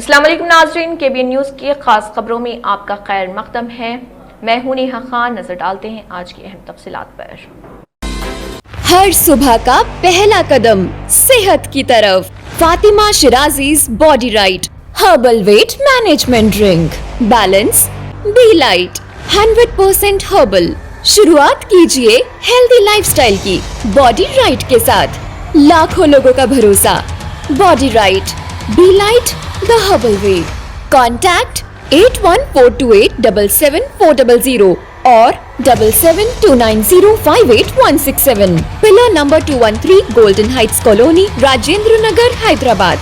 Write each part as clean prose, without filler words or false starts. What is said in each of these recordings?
السلام علیکم ناظرین، KBN نیوز کی خاص خبروں میں آپ کا خیر مقدم ہے۔ میں ہوں نیہا خان۔ نظر ڈالتے ہیں آج کی اہم تفصیلات پر۔ ہر صبح کا پہلا قدم صحت کی طرف۔ فاطمہ شرازیز body right herbal weight management drink balance be light 100% herbal. شروعات کیجئے ہیلدی لائف سٹائل کی باڈی رائٹ کے ساتھ۔ لاکھوں لوگوں کا بھروسہ body right be light the herbal way. Contact 8142877400 or 7729058167. Pillar number 213 Golden Heights Colony, Rajendra Nagar, Hyderabad.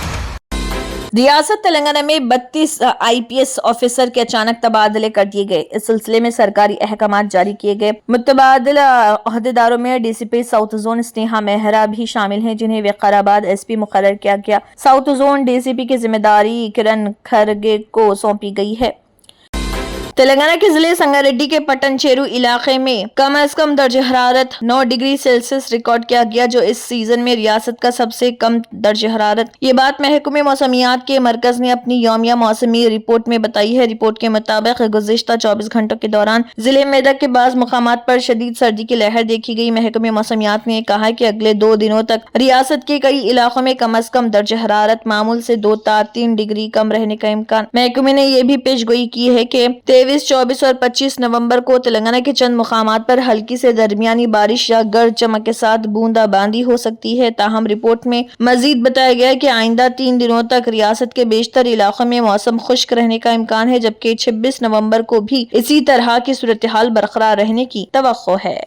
ریاست تلنگانہ میں 32 IPS آفیسر کے اچانک تبادلے کر دیے گئے۔ اس سلسلے میں سرکاری احکامات جاری کیے گئے۔ متبادل عہدیداروں میں DCP ساؤتھ زون سنیہا مہرا بھی شامل ہیں، جنہیں وقارآباد SP مقرر کیا گیا۔ ساؤتھ زون DCP کی ذمہ داری کرن کھرگے کو سونپی گئی ہے۔ تلنگانہ کے ضلع سنگاریڈی کے پٹن چیرو علاقے میں کم از کم درجہ حرارت 9 ڈگری سیلسیس ریکارڈ کیا گیا، جو اس سیزن میں ریاست کا سب سے کم درجہ حرارت۔ یہ بات محکمہ موسمیات کے مرکز نے اپنی یومیہ موسمی رپورٹ میں بتائی ہے۔ رپورٹ کے مطابق گزشتہ 24 گھنٹوں کے دوران ضلع میدک کے بعض مقامات پر شدید سردی کی لہر دیکھی گئی۔ محکمہ موسمیات نے کہا ہے کہ اگلے 2 دنوں تک ریاست کے کئی علاقوں میں کم از کم درجہ حرارت معمول سے 2 تا 3 ڈگری کم رہنے کا امکان۔ محکمے نے یہ بھی پیش گوئی کی ہے کہ 23، 24 اور 25 نومبر کو تلنگانہ کے چند مقامات پر ہلکی سے درمیانی بارش یا گرج چمک کے ساتھ بوندا باندی ہو سکتی ہے۔ تاہم رپورٹ میں مزید بتایا گیا ہے کہ آئندہ 3 دنوں تک ریاست کے بیشتر علاقوں میں موسم خشک رہنے کا امکان ہے، جبکہ 26 نومبر کو بھی اسی طرح کی صورتحال برقرار رہنے کی توقع ہے۔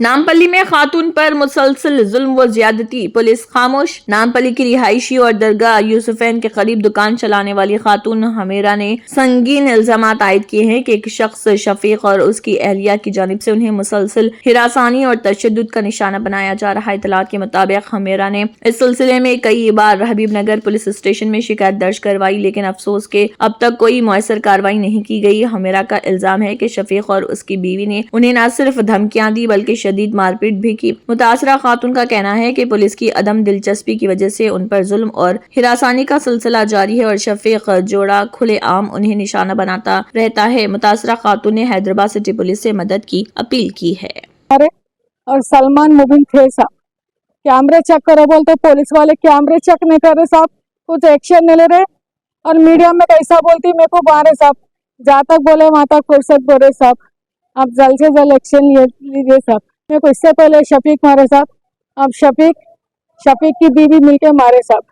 نامپلی میں خاتون پر مسلسل ظلم و زیادتی، پولیس خاموش۔ نامپلی کی رہائشی اور درگاہ یوسفین کے قریب دکان چلانے والی خاتون حمیرہ نے سنگین الزامات عائد کیے ہیں کہ ایک شخص شفیق اور اس کی اہلیہ کی جانب سے انہیں مسلسل ہراسانی اور تشدد کا نشانہ بنایا جا رہا ہے۔ اطلاعات کے مطابق حمیرہ نے اس سلسلے میں کئی بار حبیب نگر پولیس اسٹیشن میں شکایت درج کروائی، لیکن افسوس کہ اب تک کوئی مؤثر کارروائی نہیں کی گئی۔ حمیرہ کا الزام ہے کہ شفیق اور اس کی بیوی نے انہیں نہ صرف دھمکیاں دی بلکہ شدید مار پیٹ بھی کی۔ متاثرہ خاتون کا کہنا ہے کہ پولیس کی عدم دلچسپی کی وجہ سے ان پر ظلم اور ہراسانی کا سلسلہ جاری ہے اور شفیق جوڑا کھلے عام انہیں نشانہ بناتا رہتا ہے۔ متاثرہ خاتون نے حیدرآباد سٹی پولیس سے مدد کی اپیل کی ہے۔ اور سلمان مبین تھے صاحب، کیمرے چیک کرو بولتے پولیس والے کیمرے چیک نہیں کر رہے صاحب، کچھ ایکشن نہیں لے رہے، اور میڈیا میں کیسا بولتی میرے کو مارے صاحب، جہاں تک بولے وہاں تک فرصت بولے صاحب، اب جلد سے جلد ایکشن لیجیے صاحب۔ میرے کو اس سے پہلے شفیق مارے صاحب، اب شفیق کی بیوی مل کے مارے صاحب۔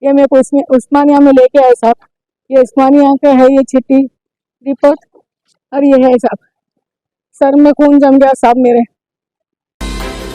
یہ میرے کو عثمانیہ میں لے کے آئے صاحب، یہ عثمانیہ کا ہے، یہ چٹھی رپورٹ، اور یہ ہے صاحب، سر میں خون جم گیا صاحب میرے۔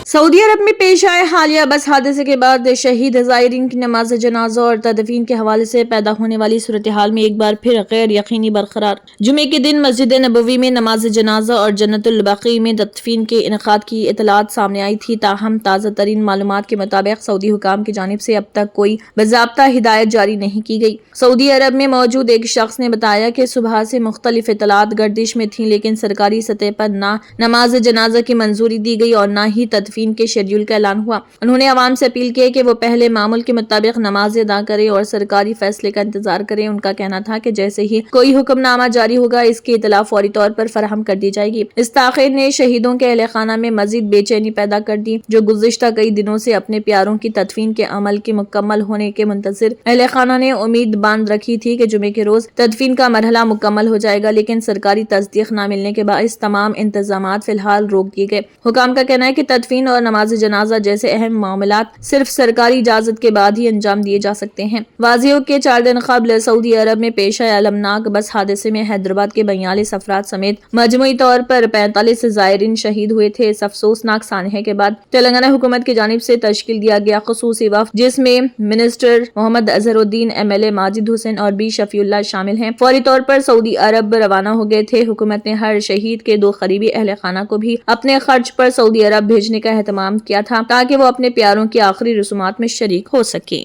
سعودی عرب میں پیش آئے حالیہ بس حادثے کے بعد شہید زائرین کی نماز جنازہ اور تدفین کے حوالے سے پیدا ہونے والی صورتحال میں ایک بار پھر غیر یقینی برقرار۔ جمعے کے دن مسجد نبوی میں نماز جنازہ اور جنت البقیع میں تدفین کے انعقاد کی اطلاعات سامنے آئی تھی، تاہم تازہ ترین معلومات کے مطابق سعودی حکام کی جانب سے اب تک کوئی باضابطہ ہدایت جاری نہیں کی گئی۔ سعودی عرب میں موجود ایک شخص نے بتایا کہ صبح سے مختلف اطلاعات گردش میں تھیں، لیکن سرکاری سطح پر نہ نماز جنازہ کی منظوری دی گئی اور نہ ہی تدفین کے شیڈول کا اعلان ہوا۔ انہوں نے عوام سے اپیل کی کہ وہ پہلے معمول کے مطابق نماز ادا کریں اور سرکاری فیصلے کا انتظار کریں۔ ان کا کہنا تھا کہ جیسے ہی کوئی حکم نامہ جاری ہوگا اس کی اطلاع فوری طور پر فراہم کر دی جائے گی۔ اس تاخیر نے شہیدوں کے اہل خانہ میں مزید بے چینی پیدا کر دی، جو گزشتہ کئی دنوں سے اپنے پیاروں کی تدفین کے عمل کے مکمل ہونے کے منتظر۔ اہل خانہ نے امید باندھ رکھی تھی کہ جمعے کے روز تدفین کا مرحلہ مکمل ہو جائے گا، لیکن سرکاری تصدیق نہ ملنے کے باعث تمام انتظامات فی الحال روک دیے گئے۔ حکام کا کہنا ہے کہ تدفین اور نماز جنازہ جیسے اہم معاملات صرف سرکاری اجازت کے بعد ہی انجام دیے جا سکتے ہیں۔ واضح ہو کہ 4 دن قبل سعودی عرب میں پیش آئے المناک بس حادثے میں حیدرآباد کے 42 افراد سمیت مجموعی طور پر 45 زائرین شہید ہوئے تھے۔ اس افسوسناک سانحے کے بعد تلنگانہ حکومت کی جانب سے تشکیل دیا گیا خصوصی وفد، جس میں منسٹر محمد اظہر الدین، MLA ماجد حسین اور B شفیع اللہ شامل ہیں، فوری طور پر سعودی عرب روانہ ہو گئے تھے۔ حکومت نے ہر شہید کے 2 قریبی اہل خانہ کو بھی اپنے خرچ پر سعودی عرب بھیجنے کا اہتمام کیا تھا تاکہ وہ اپنے پیاروں کی آخری رسومات میں شریک ہو سکیں۔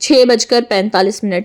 6:45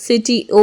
CTO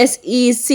SEC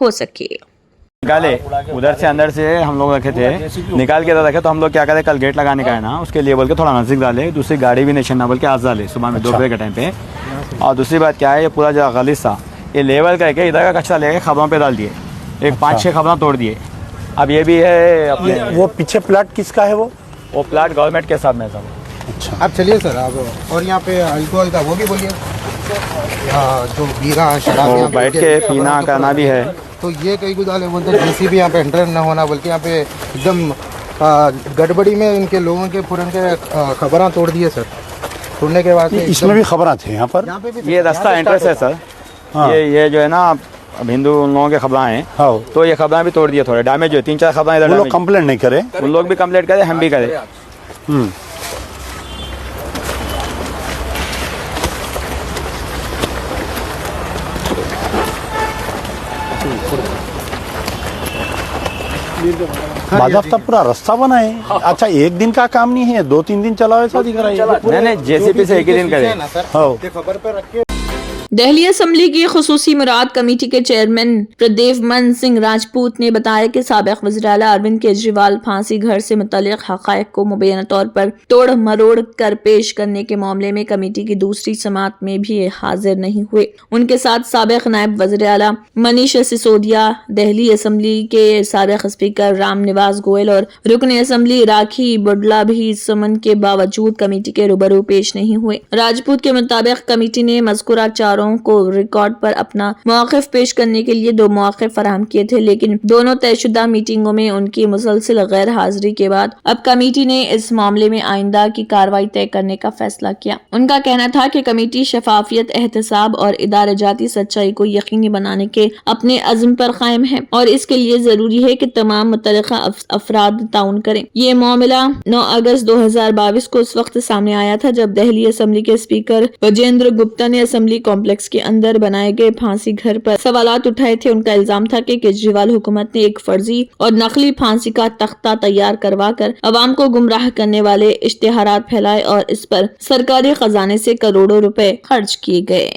ہو سکے۔ نکالے ادھر سے اندر سے ہم لوگ رکھے تھے، نکال کے ادھر رکھے تو ہم لوگ کیا کرے کل گیٹ لگانے کا ہے نا، اس کے لیے بول کے تھوڑا نزدیک ڈالے، دوسری گاڑی بھی نہیں نہ بول کے آج ڈالے صبح میں 2 بجے کے ٹائم پہ۔ اور دوسری بات کیا ہے، یہ پورا جو غلیظ تھا یہ لیول کر کے ادھر کا کچرا لے کے خبروں پہ ڈال دیے، ایک 5-6 خبریں توڑ دیے۔ اب یہ بھی ہے اپنے وہ پیچھے پلاٹ کس کا ہے؟ وہ پلاٹ گورنمنٹ کے ساتھ میں سب۔ اچھا، اب چلیے سر آپ، اور یہاں پہ الکوہل کا وہ بھی بولیے، جو بیرا شراب وہ یہاں پہ بیٹھ کے پینا کرنا بھی ہے۔ تو یہ کئی گزارے بولتے ہیں جی سی بھی یہاں پہ انٹر نہ ہونا، بلکہ یہاں پہ ایک دم گڑبڑی میں ان کے لوگوں کے پورے ان کے خبراں توڑ دیے سر، توڑنے کے بعد اس میں بھی خبریں تھے یہاں پر؟ یہ راستہ انٹرس ہے سر، یہ جو ہے نا اب ہندو ان لوگوں کے خبریں ہیں تو یہ خبریں بھی توڑ دیے، تھوڑے ڈیمیج ہوئے، 3-4 خبریں ادھر۔ وہ لوگ کمپلین نہیں کرے؟ ان لوگ بھی کمپلیٹ کرے، ہم بھی کرے۔ باضابطہ پورا راستہ بنا ہے۔ اچھا، ایک دن کا کام نہیں ہے، 2-3 دن چلاؤ ایسا دکھ رہا ہے؟ نہیں جے سی پی سے ایک ہی دن کرے۔ خبر پہ رکھ کے دہلی اسمبلی کی خصوصی مراد کمیٹی کے چیئرمین پردیو من سنگھ راجپوت نے بتایا کہ سابق وزیراعلیٰ اروند کیجریوال پھانسی گھر سے متعلق حقائق کو مبینہ طور پر توڑ مروڑ کر پیش کرنے کے معاملے میں کمیٹی کی دوسری سماعت میں بھی حاضر نہیں ہوئے۔ ان کے ساتھ سابق نائب وزیراعلیٰ منیش سسودیا، دہلی اسمبلی کے سابق اسپیکر رام نواس گوئل اور رکن اسمبلی راکھی بڈلا بھی سمن کے باوجود کمیٹی کے روبرو پیش نہیں ہوئے۔ راجپوت کے مطابق کمیٹی نے مذکورہ چاروں کو ریکارڈ پر اپنا موقف پیش کرنے کے لیے 2 مواقع فراہم کیے تھے، لیکن دونوں طے شدہ میٹنگوں میں ان کی مسلسل غیر حاضری کے بعد اب کمیٹی نے اس معاملے میں آئندہ کی کارروائی طے کرنے کا فیصلہ کیا۔ ان کا کہنا تھا کہ کمیٹی شفافیت، احتساب اور ادارہ جاتی سچائی کو یقینی بنانے کے اپنے عزم پر قائم ہے اور اس کے لیے ضروری ہے کہ تمام متعلقہ افراد تعاون کریں۔ یہ معاملہ 9 اگست 2022 کو اس وقت سامنے آیا تھا جب دہلی اسمبلی کے اسپیکر وجیندر گپتا نے اسمبلی کمپلیکس کے اندر بنائے گئے پھانسی گھر پر سوالات اٹھائے تھے۔ ان کا الزام تھا کہ کیجریوال حکومت نے ایک فرضی اور نقلی پھانسی کا تختہ تیار کروا کر عوام کو گمراہ کرنے والے اشتہارات پھیلائے اور اس پر سرکاری خزانے سے کروڑوں روپے خرچ کیے گئے۔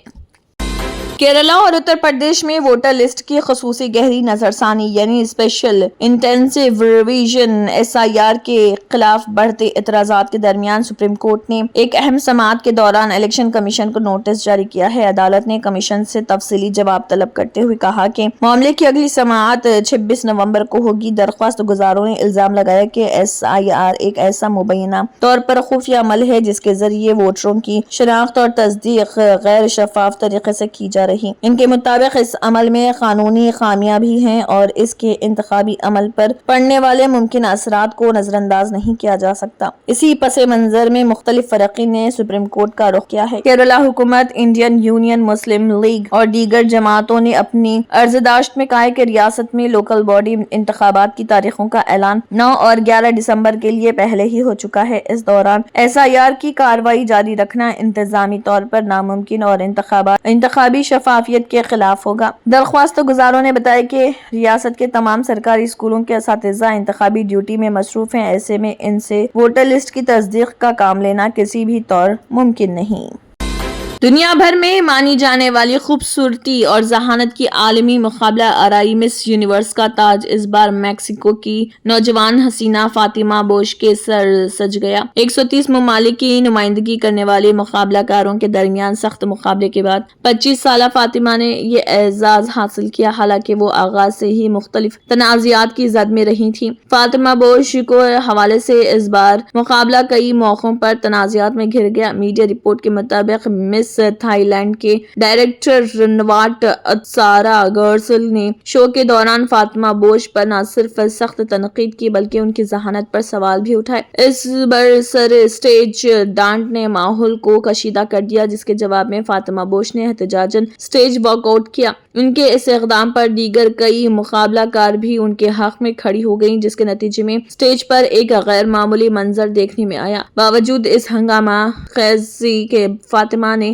کیرلا اور اتر پردیش میں ووٹر لسٹ کی خصوصی گہری نظر ثانی یعنی اسپیشل انٹینسیو ریویژن SIR کے خلاف بڑھتے اعتراضات کے درمیان سپریم کورٹ نے ایک اہم سماعت کے دوران الیکشن کمیشن کو نوٹس جاری کیا ہے۔ عدالت نے کمیشن سے تفصیلی جواب طلب کرتے ہوئے کہا کہ معاملے کی اگلی سماعت 26 نومبر کو ہوگی۔ درخواست گزاروں نے الزام لگایا کہ SIR ایک ایسا مبینہ طور پر خفیہ عمل ہے جس کے ذریعے ووٹروں کی شناخت اور تصدیق غیر شفاف طریقے سے کی جا رہی۔ ان کے مطابق اس عمل میں قانونی خامیاں بھی ہیں اور اس کے انتخابی عمل پر پڑنے والے ممکنہ اثرات کو نظر انداز نہیں کیا جا سکتا۔ اسی پس منظر میں مختلف فریقین نے سپریم کورٹ کا رخ کیا ہے۔ کیرلا حکومت، انڈین یونین مسلم لیگ اور دیگر جماعتوں نے اپنی عرضداشت میں کہا ہے کہ ریاست میں لوکل باڈی انتخابات کی تاریخوں کا اعلان 9 اور 11 دسمبر کے لیے پہلے ہی ہو چکا ہے۔ اس دوران SIR کی کارروائی جاری رکھنا انتظامی طور پر ناممکن اور انتخابی شفافیت کے خلاف ہوگا۔ درخواست گزاروں نے بتایا کہ ریاست کے تمام سرکاری اسکولوں کے اساتذہ انتخابی ڈیوٹی میں مصروف ہیں، ایسے میں ان سے ووٹر لسٹ کی تصدیق کا کام لینا کسی بھی طور ممکن نہیں۔ دنیا بھر میں مانی جانے والی خوبصورتی اور ذہانت کی عالمی مقابلہ آرائی مس یونیورس کا تاج اس بار میکسیکو کی نوجوان حسینہ فاطمہ بوش کے سر سج گیا۔ 130 ممالک کی نمائندگی کرنے والے مقابلہ کاروں کے درمیان سخت مقابلے کے بعد 25 سالہ فاطمہ نے یہ اعزاز حاصل کیا، حالانکہ وہ آغاز سے ہی مختلف تنازعات کی زد میں رہی تھی۔ فاطمہ بوش کو حوالے سے اس بار مقابلہ کئی موقعوں پر تنازعات میں گھر گیا۔ میڈیا رپورٹ کے مطابق مس تھائی لینڈ کے ڈائریکٹر رنواٹ اتسارا گرسل نے شو کے دوران فاطمہ بوش پر نہ صرف سخت تنقید کی بلکہ ان کی ذہانت پر سوال بھی اٹھائے۔ اس برسر اسٹیج ڈانٹ نے ماحول کو کشیدہ کر دیا، جس کے جواب میں فاطمہ بوش نے احتجاجاً اسٹیج واک آؤٹ کیا۔ ان کے اس اقدام پر دیگر کئی مقابلہ کار بھی ان کے حق میں کھڑی ہو گئیں، جس کے نتیجے میں اسٹیج پر ایک غیر معمولی منظر دیکھنے میں آیا۔ باوجود اس ہنگامہ خیزی کے فاطمہ نے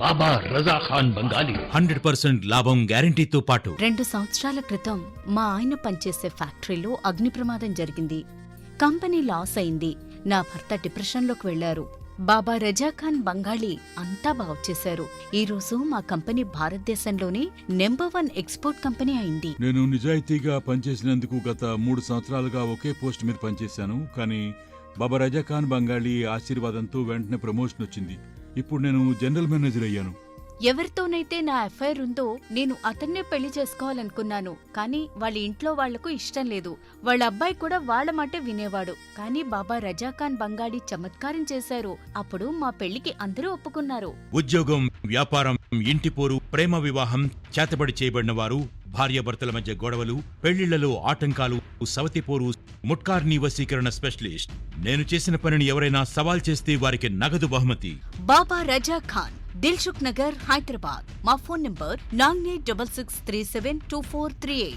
బాబా రజా ఖాన్ బంగాలి 100% లాభం గ్యారెంటీతో పాటు 2 సంవత్సరాల క్రితం మా ఆయన పనిచేసే ఫ్యాక్టరీలో అగ్ని ప్రమాదం జరిగింది. కంపెనీ లాస్ అయింది. నా భర్త డిప్రెషన్లోకి వెళ్లారు. బాబా రజా ఖాన్ బంగాళీ అంతా బాగు చేశారు. ఈ రోజు మా కంపెనీ భారతదేశంలోనే నెంబర్ 1 ఎక్స్పోర్ట్ కంపెనీ అయింది. నేను నిజాయితీగా పనిచేసినందుకు గత 3 సంవత్సరాలుగా ఒకే పోస్ట్ మీద పనిచేశాను. కానీ బాబా రజా ఖాన్ బంగాళీ ఆశీర్వాదంతో వెంటనే ప్రమోషన్ వచ్చింది. ఇప్పుడు నేను జనరల్ మేనేజర్ అయ్యాను. ఎవరితోనైతే నా అఫైర్ ఉందో నేను అతన్నే పెళ్లి చేసుకోవాలనుకున్నాను. కానీ వాళ్ళ ఇంట్లో వాళ్లకు ఇష్టం లేదు. వాళ్ళ అబ్బాయి కూడా వాళ్ళ మాటే వినేవాడు. కానీ బాబా రజా ఖాన్ బంగాళీ చమత్కారం చేశారు. అప్పుడు మా పెళ్లికి అందరూ ఒప్పుకున్నారు. ఉద్యోగం, వ్యాపారం, ఇంటి పోరు, ప్రేమ వివాహం, చేతబడి చేయబడిన వారు, భార్యాభర్తల మధ్య గొడవలు, పెళ్లిళ్లలో ఆటంకాలు, సవతిపోరు, ముట్కార్నీ వశీకరణ స్పెషలిస్ట్. నేను చేసిన పనిని ఎవరైనా సవాల్ చేస్తే వారికి నగదు బహుమతి. బాబా రజా ఖాన్, దిల్సుఖ్ నగర్, హైదరాబాద్. మా phone number 9866372438.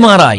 MRI,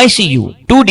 ICU, 2D